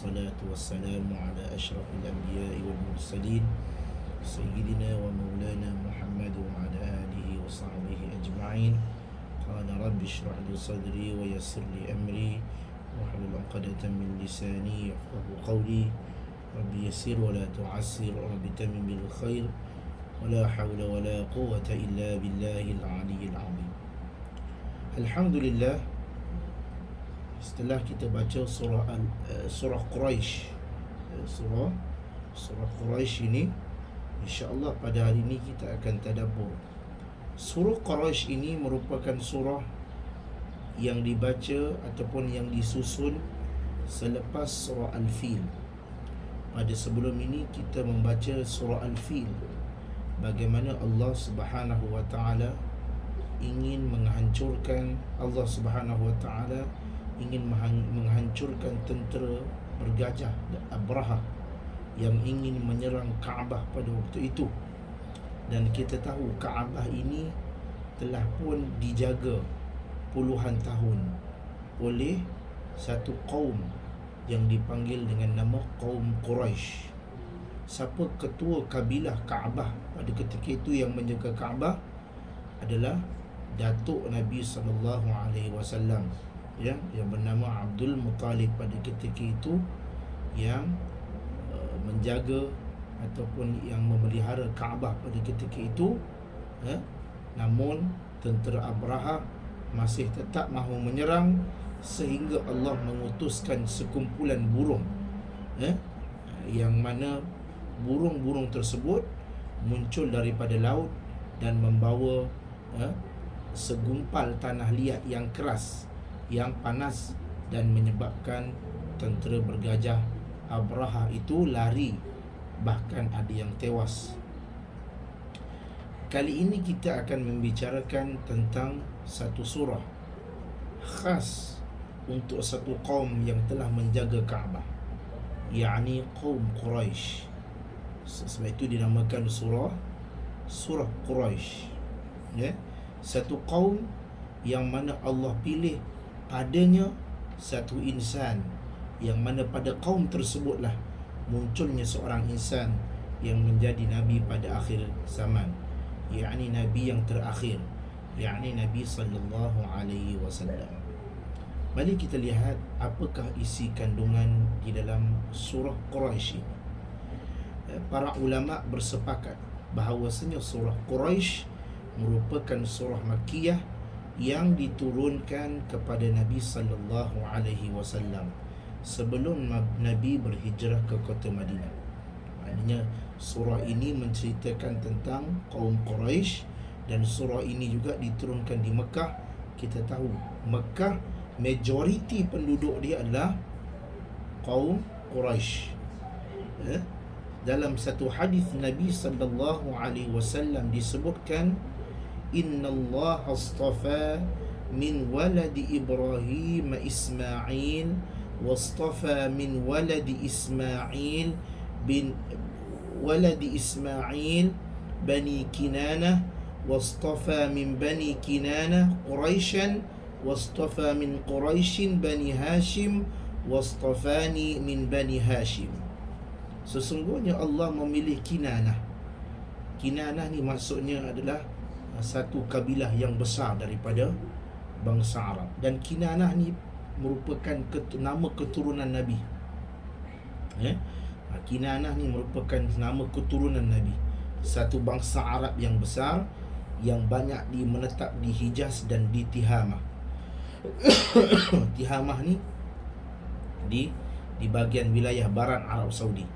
والصلاة والسلام على أشرف الأنبياء والمرسلين سيدنا ومولانا محمد وعلى آله وصحبه أجمعين. قال رب اشرح لي صدري ويسر لي أمري واحلل عقدة من لساني يفقهوا قولي. رب يسر ولا تعسر، رب تمم بالخير، ولا حول ولا قوة إلا بالله العلي العظيم. Alhamdulillah, setelah kita baca surah Quraisy, surah Quraisy ini, insya-Allah pada hari ini kita akan tadabbur. Surah Quraisy ini merupakan surah yang dibaca ataupun yang disusun selepas surah Al-Fil. Pada sebelum ini kita membaca surah Al-Fil, bagaimana Allah Subhanahu wa taala ingin menghancurkan menghancurkan tentera bergajah Abraha yang ingin menyerang Kaabah pada waktu itu. Dan kita tahu Kaabah ini telah pun dijaga puluhan tahun oleh satu kaum yang dipanggil dengan nama kaum Quraisy. Siapa ketua kabilah Kaabah pada ketika itu yang menjaga Kaabah adalah datuk Nabi SAW, yang bernama Abdul Muttalib pada ketika itu, yang menjaga ataupun yang memelihara Kaabah pada ketika itu. Namun tentera Abraha masih tetap mahu menyerang, sehingga Allah mengutuskan sekumpulan burung, yang mana burung-burung tersebut muncul daripada laut dan membawa segumpal tanah liat yang keras, yang panas, dan menyebabkan tentera bergajah Abraha itu lari, bahkan ada yang tewas. Kali ini kita akan membicarakan tentang satu surah khas untuk satu kaum yang telah menjaga Kaabah, yakni kaum Quraisy. Sebab itu dinamakan surah Quraisy, satu kaum yang mana Allah pilih padanya satu insan, yang mana pada kaum tersebutlah munculnya seorang insan yang menjadi Nabi pada akhir zaman, yakni Nabi yang terakhir, yakni Nabi sallallahu alaihi wasallam. Mari kita lihat apakah isi kandungan di dalam surah Quraisy ini. Para ulama bersepakat bahawasanya surah Quraisy merupakan surah Makkiyah yang diturunkan kepada Nabi sallallahu alaihi wasallam sebelum Nabi berhijrah ke kota Madinah. Maknanya surah ini menceritakan tentang kaum Quraisy, dan surah ini juga diturunkan di Mekah. Kita tahu Mekah majoriti penduduk dia adalah kaum Quraisy. Dalam satu hadis Nabi sallallahu alaihi wasallam disebutkan, Inna Allah astafa min waladi Ibrahim Ismail, wastafa min waladi Ismail bin waladi Ismail bani Kinanah, wastafa min bani Kinanah Quraisyan, wastafa min Quraisyin bani Hashim, wastafani min bani Hashim. Sesungguhnya Allah memilih Kinanah. Kinanah ni maksudnya adalah satu kabilah yang besar daripada bangsa Arab. Dan Kinanah ni merupakan nama keturunan Nabi. Kinanah ni merupakan nama keturunan Nabi, satu bangsa Arab yang besar, yang banyak menetap di Hijaz dan di Tihamah. Tihamah ni di bahagian wilayah barat Arab Saudi.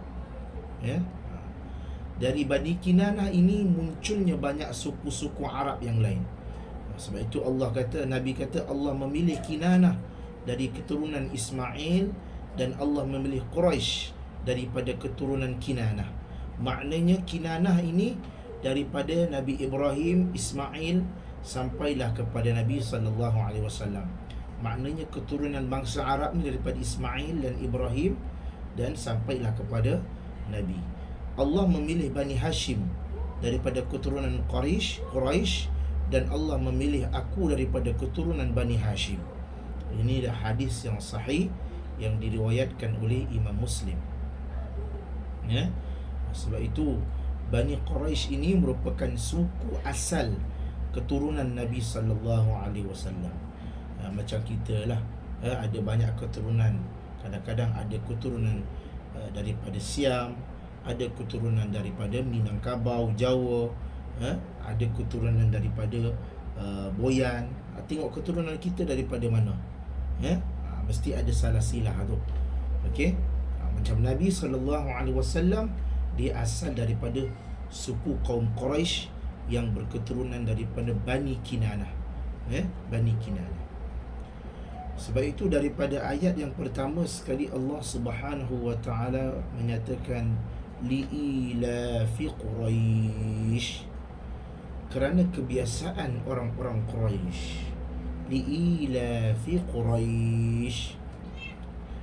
Dari Bani Kinanah ini munculnya banyak suku-suku Arab yang lain. Sebab itu Nabi kata Allah memilih Kinanah dari keturunan Ismail, dan Allah memilih Quraisy daripada keturunan Kinanah. Maknanya Kinanah ini daripada Nabi Ibrahim, Ismail, sampailah kepada Nabi sallallahu alaihi wasallam. Maknanya keturunan bangsa Arab ni daripada Ismail dan Ibrahim, dan sampailah kepada Nabi. Allah memilih Bani Hashim daripada keturunan Quraisy, dan Allah memilih aku daripada keturunan Bani Hashim. Ini adalah hadis yang sahih yang diriwayatkan oleh Imam Muslim. Ya. Sebab itu Bani Quraisy ini merupakan suku asal keturunan Nabi sallallahu alaihi wasallam. Macam kita lah, ada banyak keturunan. Kadang-kadang ada keturunan daripada Siam, ada keturunan daripada Minangkabau, Jawa, ada keturunan daripada Boyan. Tengok keturunan kita daripada mana, mesti ada salah silah tu. Okey, macam Nabi sallallahu alaihi wasallam, dia asal daripada suku kaum Quraisy yang berketurunan daripada Bani Kinanah, Bani Kinanah. Sebab itu daripada ayat yang pertama sekali Allah Subhanahu wa taala menyatakan li'ilafi Quraisy, kerana kebiasaan orang-orang Quraisy. Li'ilafi Quraisy.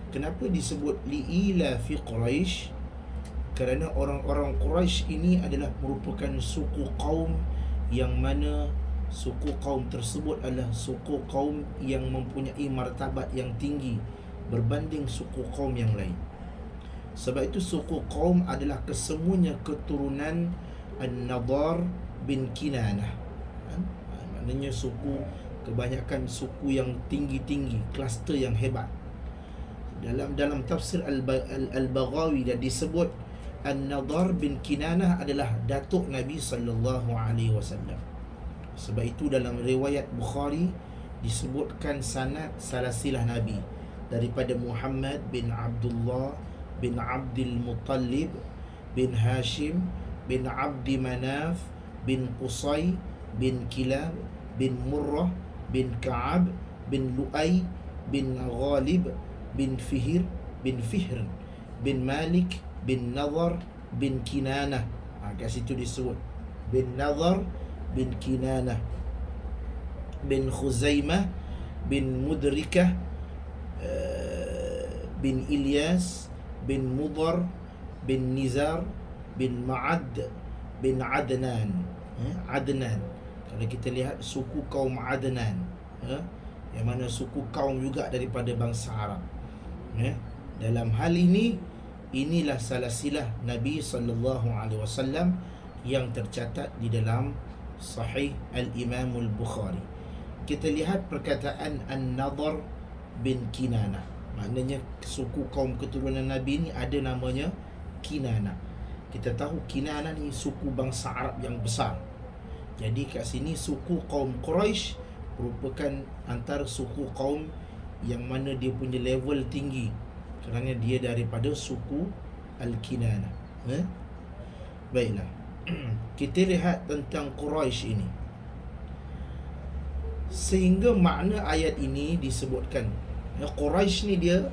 Kenapa disebut li'ilafi Quraisy? Kerana orang-orang Quraisy ini adalah merupakan suku kaum yang mana suku kaum tersebut adalah suku kaum yang mempunyai martabat yang tinggi berbanding suku kaum yang lain. Sebab itu suku kaum adalah kesemuanya keturunan An-Nadar bin Kinanah. Maknanya kebanyakan suku yang tinggi-tinggi, kluster yang hebat. Dalam tafsir Al-Baghawi dah disebut An-Nadar bin Kinanah adalah datuk Nabi sallallahu alaihi wasallam. Sebab itu dalam riwayat Bukhari disebutkan sanad salasilah Nabi daripada Muhammad bin Abdullah bin Abdul Muttalib bin Hashim bin Abdi Manaf bin Qusay bin Kilab bin Murrah bin Ka'ab bin Lu'ay bin Ghalib bin Fihr bin Malik bin Nadhar bin Kinanah. Kat situ disebut bin Nadhar bin Kinanah bin Khuzaimah bin Mudrikah bin Ilyas bin Mudar bin Nizar bin Ma'ad bin Adnan. Adnan, kalau kita lihat suku kaum Adnan, yang mana suku kaum juga daripada bangsa Arab. Dalam hal ini, inilah salah silah Nabi sallallahu alaihi wasallam yang tercatat di dalam Sahih Al-Imam Al-Bukhari. Kita lihat perkataan An-Nadhar bin Kinanah. Maknanya suku kaum keturunan Nabi ni ada namanya Kinanah. Kita tahu Kinanah ni suku bangsa Arab yang besar. Jadi kat sini suku kaum Quraisy merupakan antara suku kaum yang mana dia punya level tinggi, kerana dia daripada suku Al-Kinanah. Baiklah, kita lihat tentang Quraisy ini. Sehingga makna ayat ini disebutkan, Quraisy ni dia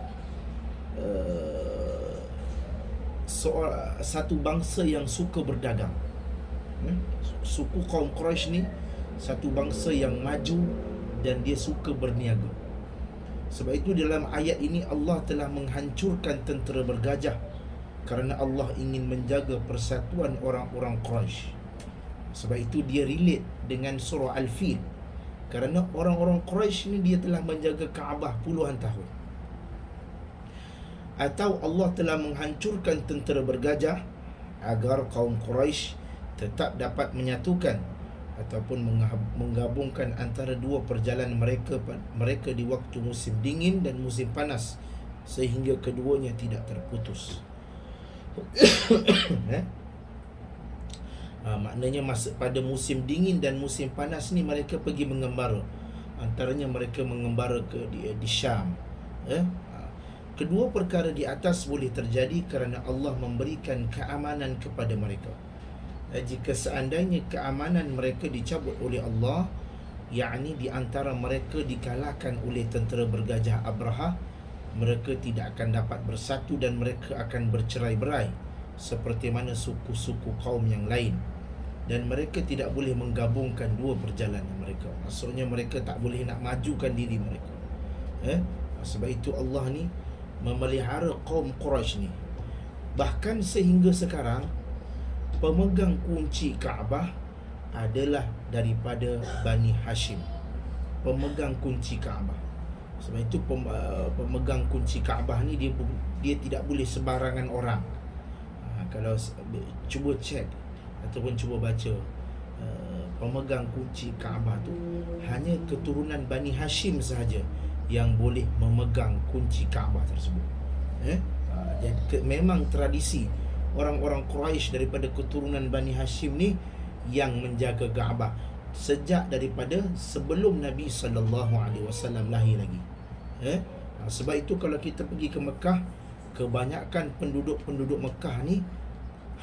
satu bangsa yang suka berdagang. Suku kaum Quraisy ni satu bangsa yang maju dan dia suka berniaga. Sebab itu dalam ayat ini Allah telah menghancurkan tentera bergajah kerana Allah ingin menjaga persatuan orang-orang Quraisy. Sebab itu dia relate dengan surah Al-Fil, kerana orang-orang Quraisy ni dia telah menjaga Kaabah puluhan tahun. Atau Allah telah menghancurkan tentera bergajah agar kaum Quraisy tetap dapat menyatukan ataupun menggabungkan antara dua perjalanan mereka di waktu musim dingin dan musim panas, sehingga keduanya tidak terputus. Maknanya pada musim dingin dan musim panas ni mereka pergi mengembara. Antaranya mereka mengembara di Syam. Kedua perkara di atas boleh terjadi kerana Allah memberikan keamanan kepada mereka. Jika seandainya keamanan mereka dicabut oleh Allah, yakni di antara mereka dikalahkan oleh tentera bergajah Abraha, mereka tidak akan dapat bersatu dan mereka akan bercerai-berai seperti mana suku-suku kaum yang lain. Dan mereka tidak boleh menggabungkan dua perjalanan mereka. Maksudnya mereka tak boleh nak majukan diri mereka. Sebab itu Allah ni memelihara kaum Quraisy ni. Bahkan sehingga sekarang pemegang kunci Kaabah adalah daripada Bani Hashim. Pemegang kunci Kaabah. Sebab itu pemegang kunci Kaabah ni dia tidak boleh sebarangan orang. Kalau cuba cek ataupun cuba baca, pemegang kunci Kaabah tu hanya keturunan Bani Hashim sahaja yang boleh memegang kunci Kaabah tersebut. Jadi memang tradisi orang-orang Quraisy daripada keturunan Bani Hashim ni yang menjaga Kaabah sejak daripada sebelum Nabi SAW lahir lagi. Sebab itu kalau kita pergi ke Mekah, kebanyakan penduduk Mekah ni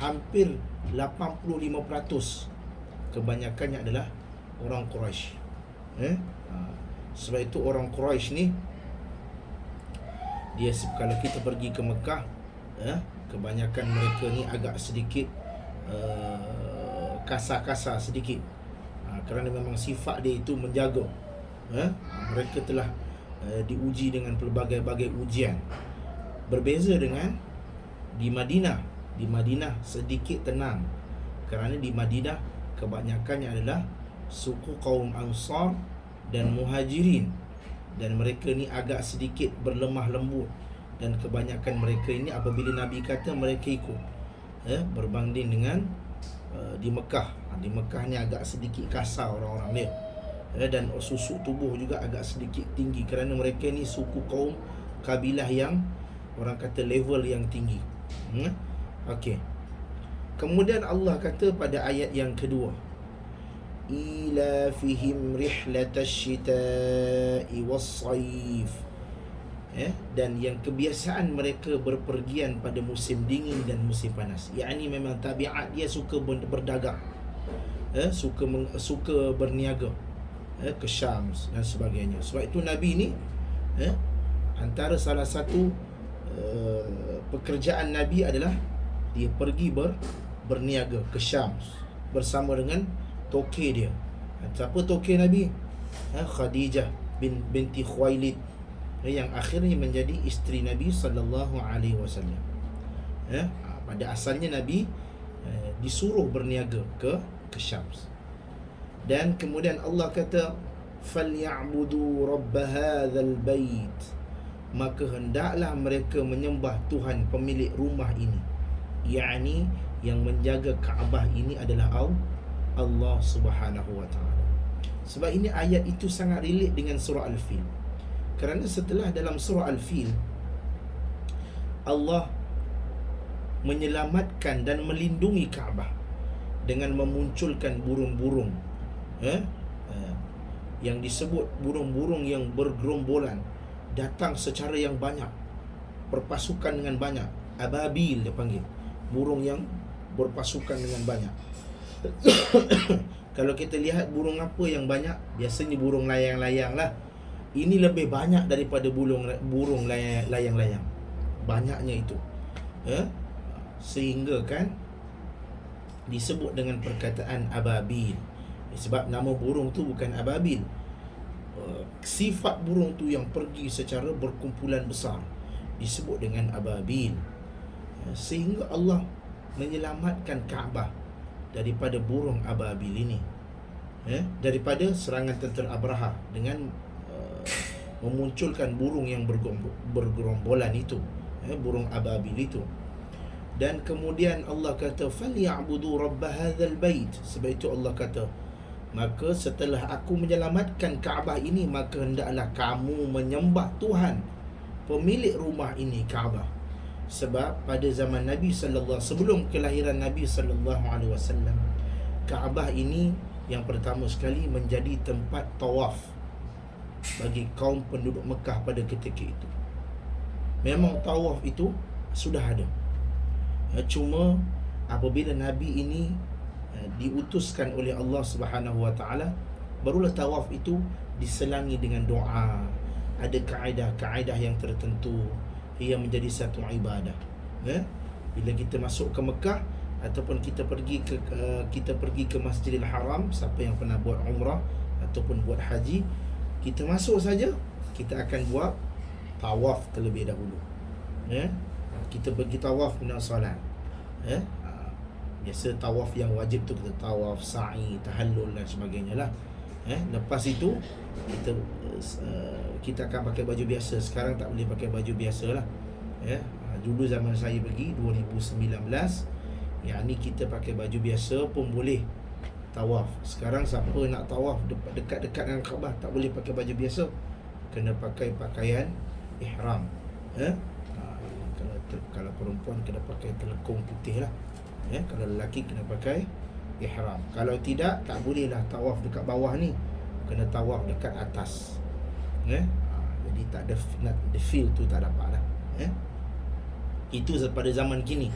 hampir 85% kebanyakannya adalah orang Quraisy. Sebab itu orang Quraisy ni dia, kalau kita pergi ke Mekah, kebanyakan mereka ni agak sedikit kasar-kasar sedikit, kerana memang sifat dia itu menjaga. Mereka telah diuji dengan pelbagai-bagai ujian. Berbeza dengan di Madinah. Di Madinah sedikit tenang, kerana di Madinah kebanyakannya adalah suku kaum Ansar dan Muhajirin, dan mereka ni agak sedikit berlemah lembut, dan kebanyakan mereka ini apabila Nabi kata mereka ikut, berbanding dengan di Mekah. Di Mekah ni agak sedikit kasar orang-orang dia, dan susuk tubuh juga agak sedikit tinggi, kerana mereka ni suku kaum kabilah yang orang kata level yang tinggi. Okey. Kemudian Allah kata pada ayat yang kedua, ila fihim rihlatash shita'i was-sayf. Dan yang kebiasaan mereka berpergian pada musim dingin dan musim panas. Yakni memang tabiat dia suka berdagang, suka berniaga ke Syam dan sebagainya. Sebab itu Nabi ni antara salah satu pekerjaan Nabi adalah dia pergi berniaga ke Syam bersama dengan toke dia. Siapa toke Nabi? Khadijah binti Khuwailid, yang akhirnya menjadi isteri Nabi sallallahu alaihi wasallam. Pada asalnya Nabi disuruh berniaga ke Syam. Dan kemudian Allah kata falyabudu rabb hadzal bait, maka hendaklah mereka menyembah Tuhan pemilik rumah ini, yakni yang menjaga Kaabah ini adalah Allah Subhanahu wa taala. Sebab ini ayat itu sangat relate dengan surah Al-Fil. Kerana setelah dalam surah Al-Fil Allah menyelamatkan dan melindungi Kaabah dengan memunculkan burung-burung, yang disebut burung-burung yang bergerombolan, datang secara yang banyak, berpasukan dengan banyak. Ababil dia panggil, burung yang berpasukan dengan banyak. Kalau kita lihat burung apa yang banyak, biasanya burung layang-layang lah. Ini lebih banyak daripada burung layang-layang. Banyaknya itu, sehingga kan disebut dengan perkataan ababil. Sebab nama burung tu bukan ababil, sifat burung tu yang pergi secara berkumpulan besar disebut dengan ababil. Sehingga Allah menyelamatkan Kaabah daripada burung ababil ini, daripada serangan tentera Abraha dengan memunculkan burung yang bergerombolan itu, burung ababil itu. Dan kemudian Allah kata falyabudu rabb hadzal bait. Sebab itu Allah kata, maka setelah aku menyelamatkan Kaabah ini, maka hendaklah kamu menyembah Tuhan pemilik rumah ini, Kaabah. Sebab pada zaman Nabi sallallahu, sebelum kelahiran Nabi sallallahu alaihi wasallam, Kaabah ini yang pertama sekali menjadi tempat tawaf bagi kaum penduduk Mekah pada ketika itu. Memang tawaf itu sudah ada, cuma apabila Nabi ini diutuskan oleh Allah Subhanahu wa taala, barulah tawaf itu diselangi dengan doa. Ada kaedah-kaedah yang tertentu yang menjadi satu ibadah. Bila kita masuk ke Mekah ataupun kita pergi ke Masjidil Haram, siapa yang pernah buat umrah ataupun buat haji, kita masuk saja, kita akan buat tawaf terlebih dahulu. Kita pergi tawaf kemudian solat. Biasa tawaf yang wajib tu kita tawaf, sa'i, tahallul dan sebagainya lah. Lepas itu kita akan pakai baju biasa. Sekarang tak boleh pakai baju biasa lah. Dulu zaman saya pergi 2019, yang ni kita pakai baju biasa pun boleh tawaf. Sekarang siapa nak tawaf dekat-dekat dengan Kaabah tak boleh pakai baju biasa, kena pakai pakaian ihram. Kalau perempuan kena pakai telekung putih lah. Kalau lelaki kena pakai ihram. Kalau tidak, tak boleh lah tawaf dekat bawah ni, kena tawaf dekat atas. Jadi tak ada, the feel tu tak dapat lah. Itu pada zaman kini.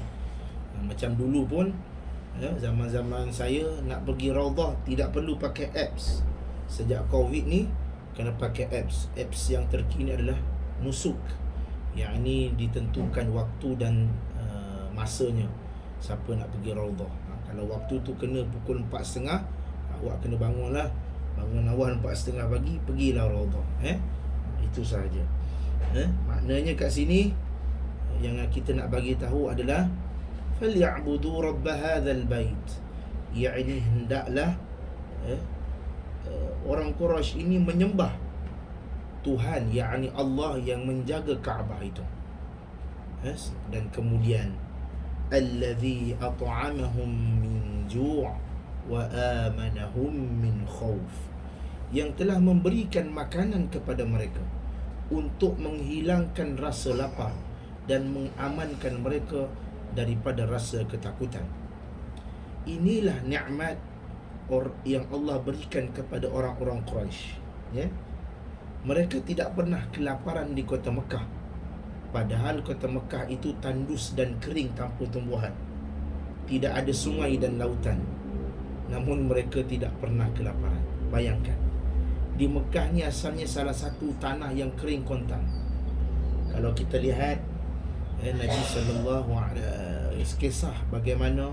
Macam dulu pun, zaman-zaman saya nak pergi Raudah tidak perlu pakai apps. Sejak Covid ni kena pakai apps. Apps yang terkini adalah nusuk, yang ni ditentukan waktu dan masanya siapa nak pergi Raudah. Kalau waktu tu kena pukul 4.30, awak kena bangun awal 4.30 pagi, pergilah Raudah. Itu sahaja. Maknanya kat sini yang kita nak bagi tahu adalah فَلْيَعْبُدُوا رَبَّ هَذَا الْبَيْتِ, yakni hendaklah orang Quraisy ini menyembah Tuhan, yakni Allah yang menjaga Kaabah itu. Dan kemudian الَّذِي أَطْعَمَهُمْ مِنْ جُوعٍ وَآمَنَهُمْ مِنْ خَوْفٍ, yang telah memberikan makanan kepada mereka untuk menghilangkan rasa lapar dan mengamankan mereka daripada rasa ketakutan. Inilah nikmat yang Allah berikan kepada orang-orang Quraisy. Mereka tidak pernah kelaparan di kota Mekah, padahal kota Mekah itu tandus dan kering tanpa tumbuhan, tidak ada sungai dan lautan, namun mereka tidak pernah kelaparan. Bayangkan, di Mekah ni asalnya salah satu tanah yang kering kontang. Kalau kita lihat Nabi sallallahu alaihi kisah bagaimana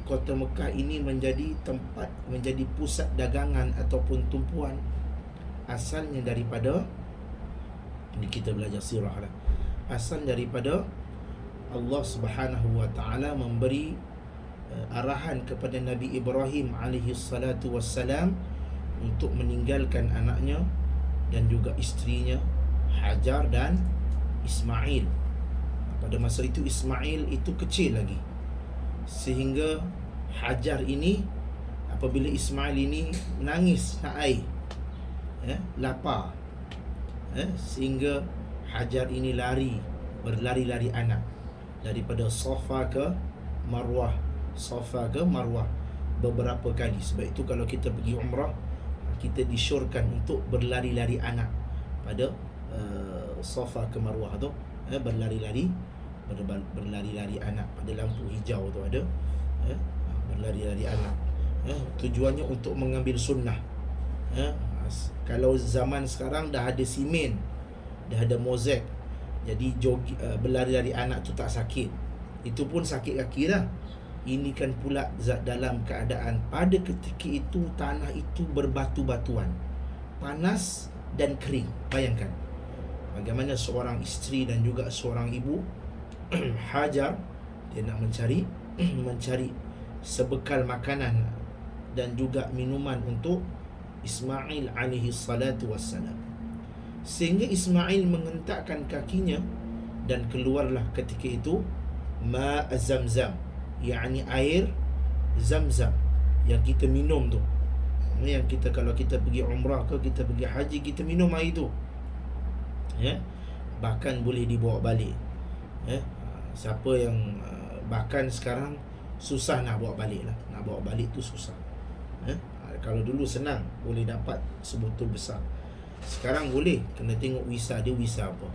kota Mekah ini menjadi pusat dagangan ataupun tumpuan, asalnya daripada, ini kita belajar sirah lah, asal daripada Allah Subhanahu wa taala memberi arahan kepada Nabi Ibrahim alaihi salatu wassalam untuk meninggalkan anaknya dan juga isterinya Hajar dan Ismail. Pada masa itu Ismail itu kecil lagi, sehingga Hajar ini, apabila Ismail ini menangis nak air, lapar, sehingga Hajar ini berlari-lari anak daripada Safa ke Marwah beberapa kali. Sebab itu kalau kita pergi umrah, kita disyorkan untuk berlari-lari anak pada Safa ke Marwah tu, berlari-lari anak pada lampu hijau tu ada, berlari-lari anak, tujuannya untuk mengambil sunnah. Kalau zaman sekarang dah ada simen, dah ada mozaik, jadi berlari-lari anak tu tak sakit, itu pun sakit kaki lah. Ini kan pula dalam keadaan pada ketika itu tanah itu berbatu-batuan, panas dan kering. Bayangkan bagaimana seorang isteri dan juga seorang ibu Hajar, dia nak mencari sebekal makanan dan juga minuman untuk Ismail alaihi salatu wassalam. Sehingga Ismail mengentakkan kakinya dan keluarlah ketika itu ma' Zamzam, yakni air Zamzam yang kita minum tu, yang kita kalau kita pergi umrah ke kita pergi haji, kita minum air tu, bahkan boleh dibawa balik. Siapa yang bahkan sekarang susah nak bawa balik lah, nak bawa balik tu susah. Kalau dulu senang, boleh dapat sebotol besar. Sekarang boleh, kena tengok visa dia, visa apa.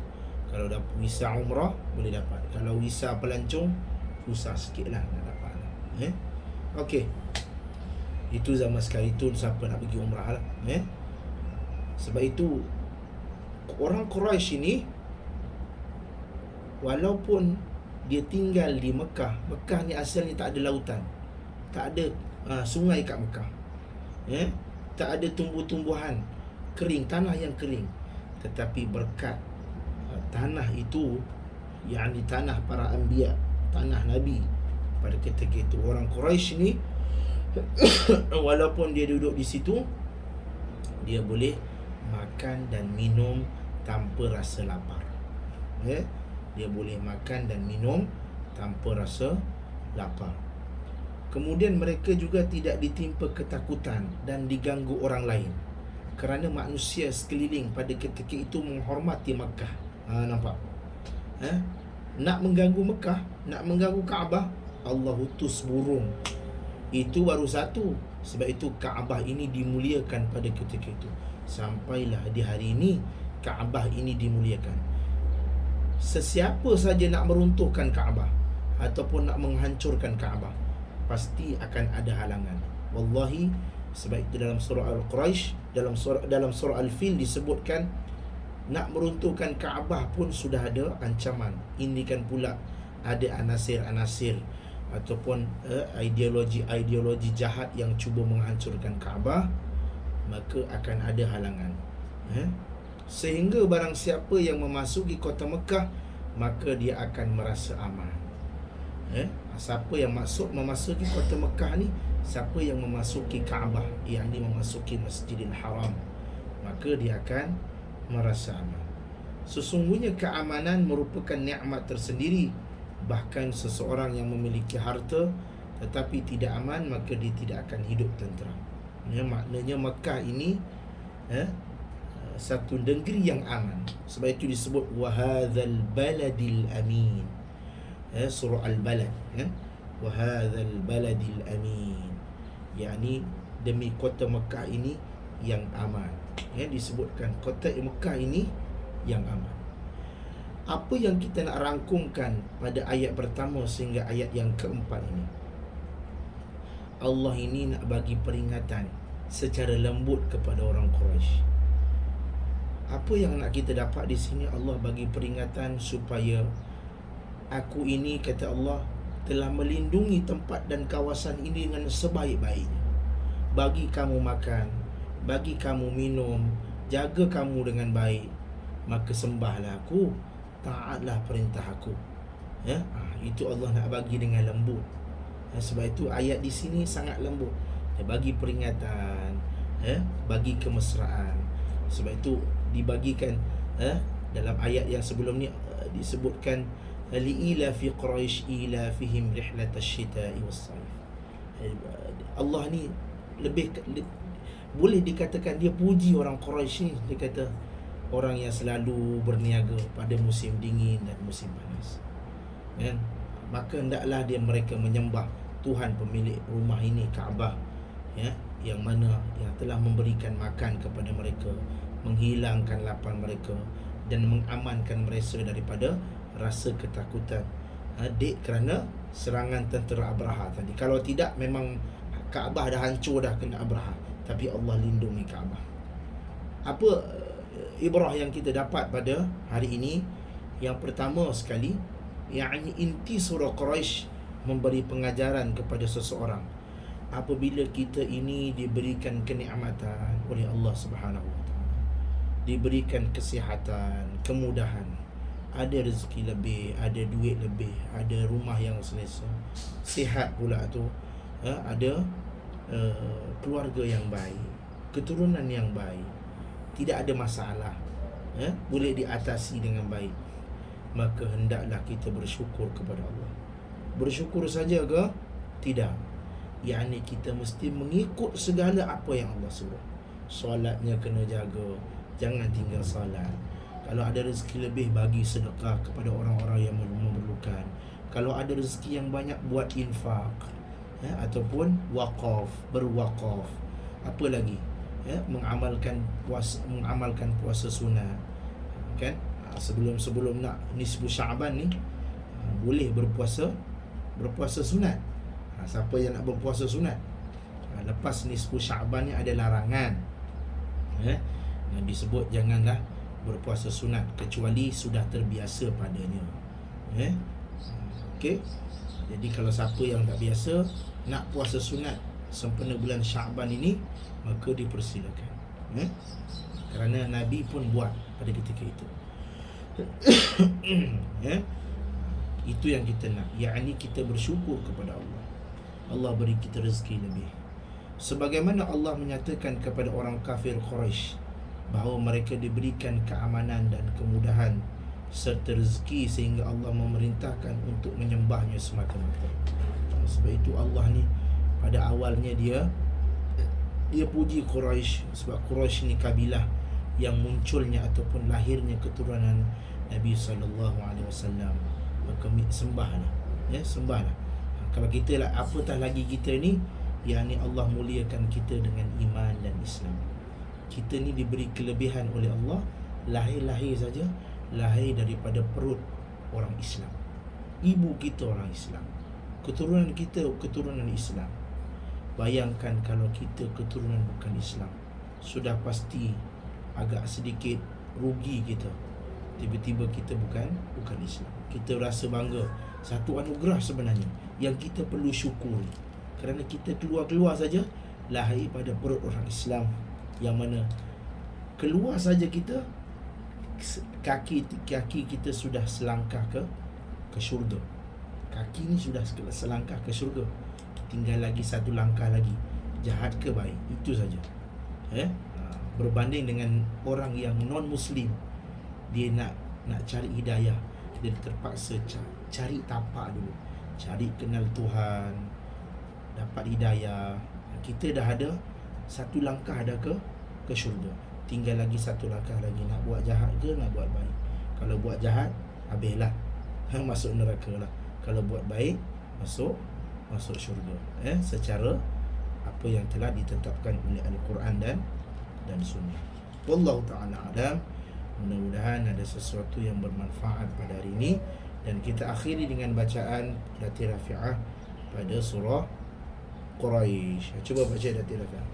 Kalau dapat visa umrah boleh dapat, kalau visa pelancong susah sikit lah nak dapat lah. Okey, itu zaman sekarang itu siapa nak pergi umrah lah. Sebab itu orang Quraisy ini, walaupun dia tinggal di Mekah ni asalnya tak ada lautan, tak ada sungai kat Mekah, tak ada tumbuh-tumbuhan, kering, tanah yang kering. Tetapi berkat tanah itu, yakni tanah para anbiya, tanah Nabi pada ketika itu, orang Quraisy ni walaupun dia duduk di situ, Dia boleh makan dan minum tanpa rasa lapar. Dia boleh makan dan minum tanpa rasa lapar. Kemudian mereka juga tidak ditimpa ketakutan dan diganggu orang lain, kerana manusia sekeliling pada ketika itu menghormati Makkah. Nampak? Nak mengganggu Mekah, nak mengganggu Kaabah, Allah utus burung. Itu baru satu. Sebab itu Kaabah ini dimuliakan pada ketika itu. Sampailah di hari ini Kaabah ini dimuliakan. Sesiapa saja nak meruntuhkan Kaabah ataupun nak menghancurkan Kaabah, pasti akan ada halangan. Wallahi, sebab itu dalam surah Al-Quraisy, dalam surah Al-Fil disebutkan nak meruntuhkan Kaabah pun sudah ada ancaman. Ini kan pula ada anasir-anasir ataupun ideologi jahat yang cuba menghancurkan Kaabah, maka akan ada halangan. Sehingga barang siapa yang memasuki kota Mekah, maka dia akan merasa aman. Siapa yang memasuki kota Mekah ni, siapa yang memasuki Kaabah, yang ini memasuki Masjidil Haram, maka dia akan merasa aman. Sesungguhnya keamanan merupakan nikmat tersendiri. Bahkan seseorang yang memiliki harta tetapi tidak aman, maka dia tidak akan hidup tenteram. Maknanya Mekah ini satu negeri yang aman. Sebab itu disebut wahadzal baladil amin. Surah Al-Balad, wahadzal baladil amin, yakni demi kota Mekah ini yang aman. Disebutkan kota Mekah ini yang aman. Apa yang kita nak rangkumkan pada ayat pertama sehingga ayat yang keempat ini? Allah ini nak bagi peringatan secara lembut kepada orang Quraisy. Apa yang nak kita dapat di sini? Allah bagi peringatan supaya aku ini, kata Allah, telah melindungi tempat dan kawasan ini dengan sebaik-baiknya. Bagi kamu makan, bagi kamu minum, jaga kamu dengan baik, maka sembahlah aku, taatlah perintah aku. Itu Allah nak bagi dengan lembut. Sebab itu ayat di sini sangat lembut. Dia bagi peringatan, bagi kemesraan. Sebab itu dibagikan dalam ayat yang sebelum ni disebutkan li'ila fi Quraisy ila fihim rihlatash shita'i was-sayf. Allah ni boleh dikatakan dia puji orang Quraisy ni. Dia kata orang yang selalu berniaga pada musim dingin dan musim panas. Maka hendaklah mereka menyembah Tuhan pemilik rumah ini, Kaabah, yang mana yang telah memberikan makan kepada mereka, menghilangkan lapar mereka dan mengamankan mereka daripada rasa ketakutan kerana serangan tentera Abraha tadi. Kalau tidak, memang Kaabah dah hancur dah kena Abraha. Tapi Allah lindungi Kaabah. Apa ibrah yang kita dapat pada hari ini? Yang pertama sekali, yakni inti surah Quraisy memberi pengajaran kepada seseorang. Apabila kita ini diberikan kenikmatan oleh Allah Subhanahu Wa Taala, diberikan kesihatan, kemudahan, ada rezeki lebih, ada duit lebih, ada rumah yang selesa, sihat pula tu, ada keluarga yang baik, keturunan yang baik, tidak ada masalah, boleh diatasi dengan baik, maka hendaklah kita bersyukur kepada Allah. Bersyukur saja ke? Tidak. Yakni kita mesti mengikut segala apa yang Allah suruh. Solatnya kena jaga, jangan tinggal solat. Kalau ada rezeki lebih, bagi sedekah kepada orang-orang yang memerlukan. Kalau ada rezeki yang banyak, buat infak, ataupun wakaf, berwakaf. Apa lagi? Mengamalkan puasa sunat. Kan? Sebelum nak nisfu Syaban ni, boleh berpuasa sunat. Siapa yang nak berpuasa sunat, lepas nisfu Syaban ni ada larangan, disebut janganlah berpuasa sunat kecuali sudah terbiasa padanya. Okey. Jadi kalau siapa yang tak biasa nak puasa sunat sempena bulan Syaban ini, maka dipersilakan. Kerana Nabi pun buat pada ketika itu. Itu yang kita nak, yakni kita bersyukur kepada Allah. Allah beri kita rezeki lebih. Sebagaimana Allah menyatakan kepada orang kafir Quraisy bahawa mereka diberikan keamanan dan kemudahan serta rezeki sehingga Allah memerintahkan untuk menyembahnya semata-mata. Sebab itu Allah ni pada awalnya dia puji Quraisy, sebab Quraisy ni kabilah yang munculnya ataupun lahirnya keturunan Nabi sallallahu alaihi wasallam. Maka sembahlah, sembahlah. Kalau kita lah, apatah lagi kita ni, yakni Allah muliakan kita dengan iman dan Islam. Kita ni diberi kelebihan oleh Allah, lahir saja, lahir daripada perut orang Islam. Ibu kita orang Islam, keturunan kita keturunan Islam. Bayangkan kalau kita keturunan bukan Islam, sudah pasti agak sedikit rugi kita. Tiba-tiba kita bukan Islam. Kita rasa bangga, satu anugerah sebenarnya yang kita perlu syukuri. Kerana kita keluar saja lahir pada perut orang Islam, yang mana keluar saja kita, kaki kita sudah selangkah ke syurga. Kaki ni sudah selangkah ke syurga. Tinggal lagi satu langkah lagi, jahat ke baik, itu saja. Berbanding dengan orang yang non muslim, dia nak cari hidayah, dia terpaksa cari tapak dulu, cari kenal Tuhan, dapat hidayah. Kita dah ada satu langkah dah ke syurga, tinggal lagi satu langkah lagi, nak buat jahat ke nak buat baik. Kalau buat jahat, habislah, masuk neraka lah. Kalau buat baik, masuk syurga, secara apa yang telah ditetapkan oleh Al-Quran dan Sunnah. Wallahu ta'ala alam. Mudah-mudahan ada sesuatu yang bermanfaat pada hari ini, dan kita akhiri dengan bacaan Dati Rafi'ah pada surah Quraisy. Cuba baca Dati Rafi'ah.